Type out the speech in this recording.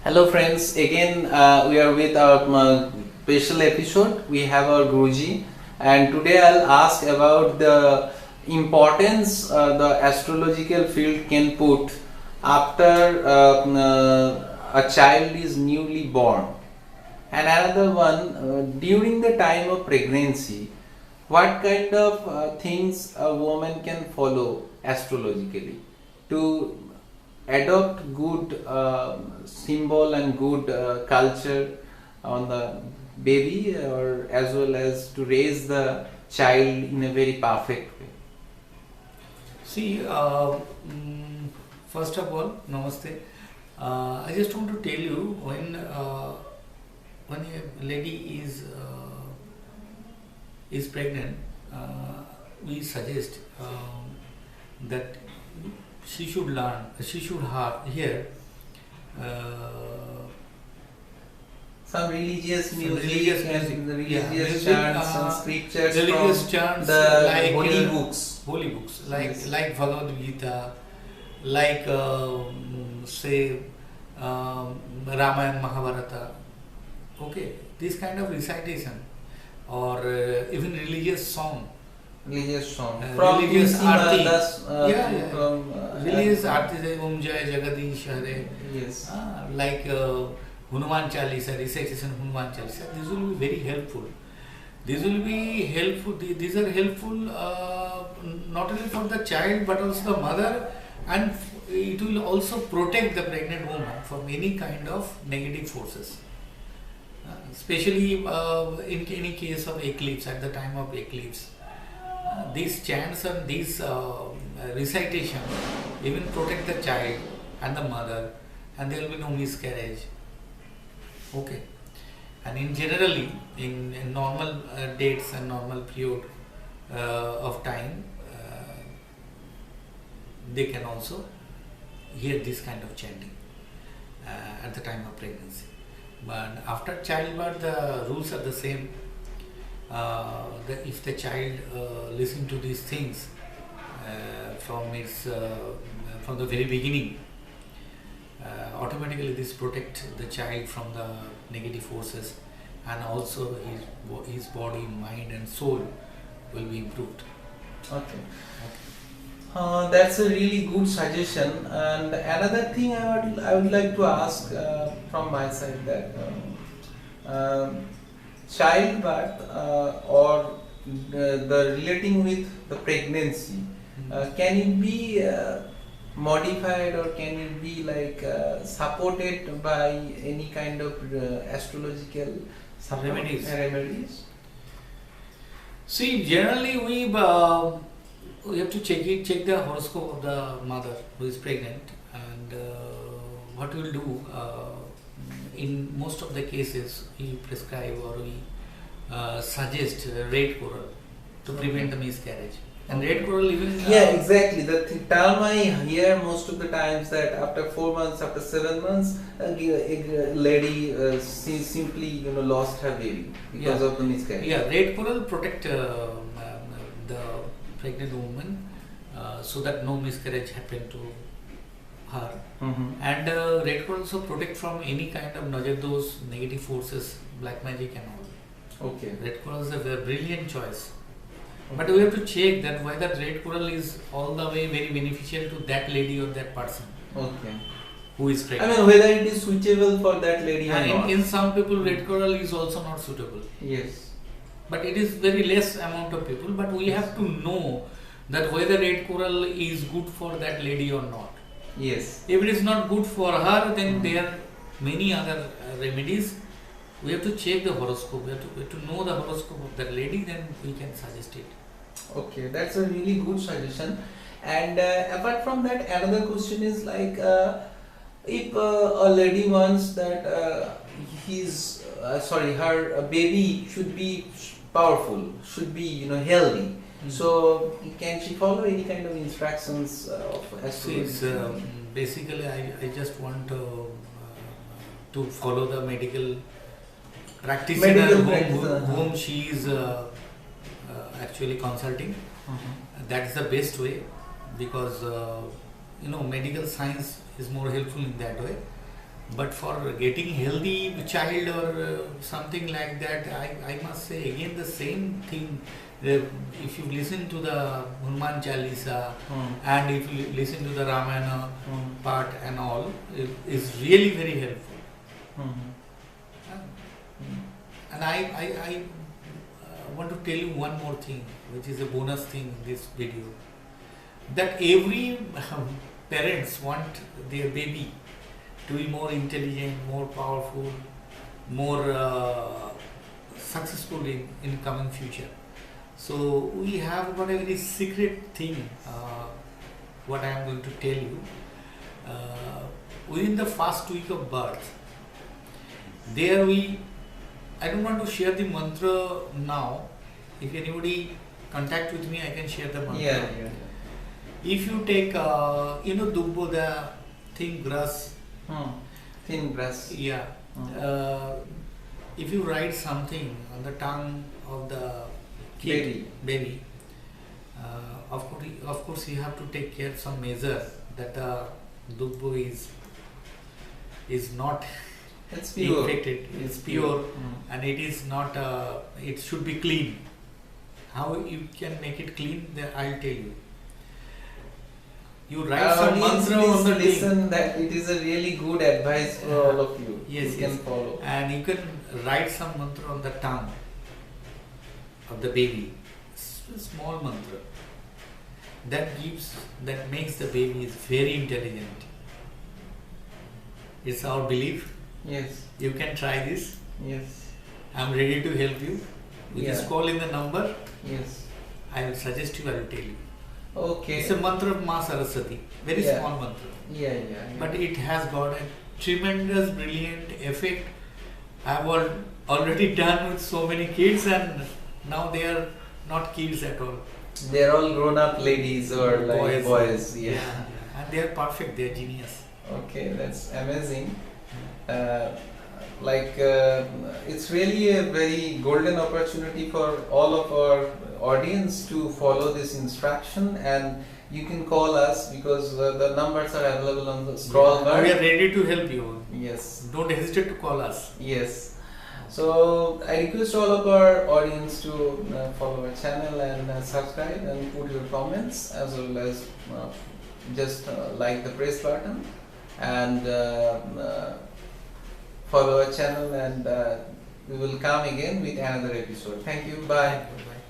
Hello friends, again we are with our special episode. We have our Guruji, and today I'll ask about the importance the astrological field can put after a child is newly born. And another one, during the time of pregnancy, what kind of things a woman can follow astrologically to adopt good symbol and good culture on the baby, or as well as to raise the child in a very perfect way. See, first of all, namaste. I just want to tell you when a lady is pregnant, we suggest that she should learn, she should hear Some religious some music, religious and music, the yeah, religious music, chants and scriptures religious from chants the like holy books. holy books like Yes. like Bhagavad Gita, like say Ramayana, Mahabharata. Okay, this kind of recitation, or even religious song, Religious song from religious Tulsi aarti. Mahardas, Yeah. from Religious aarti say Om Jai Jagadish Hare, yes. like Hanuman Chalisa, recitation Hanuman Chalisa. These will be very helpful. These will be helpful. These are helpful not only for the child but also the mother, and it will also protect the pregnant woman from any kind of negative forces. Especially in any case of eclipse, at the time of eclipse, these chants and these recitation even protect the child and the mother, and there will be no miscarriage. Okay. And in generally, in normal dates and normal period of time, they can also hear this kind of chanting at the time of pregnancy. But after childbirth, the rules are the same. If the child listen to these things from the very beginning, automatically this protect the child from the negative forces, and also his body, mind, and soul will be improved. Okay. That's a really good suggestion. And another thing I would like to ask from my side, that childbirth or the relating with the pregnancy, can it be modified, or can it be like supported by any kind of astrological support, remedies? See, generally we have to check the horoscope of the mother who is pregnant, and what we will do in most of the cases, we prescribe or we suggest red coral to prevent the miscarriage. And red coral even Yeah, exactly. The term I hear most of the times, that after 4 months, after 7 months, a lady simply lost her baby because of the miscarriage. Yeah, red coral protect the pregnant woman so that no miscarriage happen to her. And red coral also protect from any kind of najados, negative forces, black magic and all. Okay. Red coral is a very brilliant choice. But we have to check that whether red coral is all the way very beneficial to that lady or that person Okay. who is I pregnant. mean, whether it is suitable for that lady or not. In some people, red coral is also not suitable. Yes. But it is very less amount of people. But we have to know that whether red coral is good for that lady or not. Yes. If it is not good for her, then there are many other remedies. We have to check the horoscope. We have to know the horoscope of that lady, then we can suggest it. Okay, that's a really good suggestion. And apart from that, another question is like, if a lady wants that her baby should be powerful, should be healthy. So can she follow any kind of instructions of See, astrology? basically, I just want to follow the medical practitioner Medical whom, practitioner. whom she is actually consulting. That is the best way, because medical science is more helpful in that way. But for getting healthy child or something like that, I must say again the same thing. If you listen to the Hanuman Chalisa and if you listen to the Ramayana part and all, it is really very helpful. And I want to tell you one more thing, which is a bonus thing in this video, that every parents want their baby to be more intelligent, more powerful, more successful in coming future. So we have got a very secret thing, what I am going to tell you. Within the first week of birth, there I don't want to share the mantra now. If anybody contact with me, I can share the mantra. Yeah. If you take, Dubbo, the thin grass. Thin grass. Yeah. If you write something on the tongue of the baby, of course you have to take care some measure that the Dubbo is not It's pure. infected. It's pure and it is not. It should be clean. How you can make it clean? I'll tell you. You write some mantra on the listen, that it is a really good advice for all of you. Yes, you can follow. And you can write some mantra on the tongue of the baby. A small mantra that makes the baby is very intelligent. It's our belief. Yes. You can try this. Yes. I'm ready to help you. You just call in the number. Yes. I will suggest you. I will tell you. Okay. It's a mantra of Ma Saraswati. Very small mantra. Yeah. But it has got a tremendous, brilliant effect. I've already done with so many kids, and now they are not kids at all. They're all grown-up ladies or like boys. Yeah. And they are perfect. They are genius. Okay, that's amazing. It's really a very golden opportunity for all of our audience to follow this instruction, and you can call us because the numbers are available on the scroll bar. We are ready to help you. Yes. Don't hesitate to call us. Yes. So I request all of our audience to follow our channel and subscribe and put your comments, as well as just like the press button and follow our channel, and we will come again with another episode. Thank you. Bye. Bye.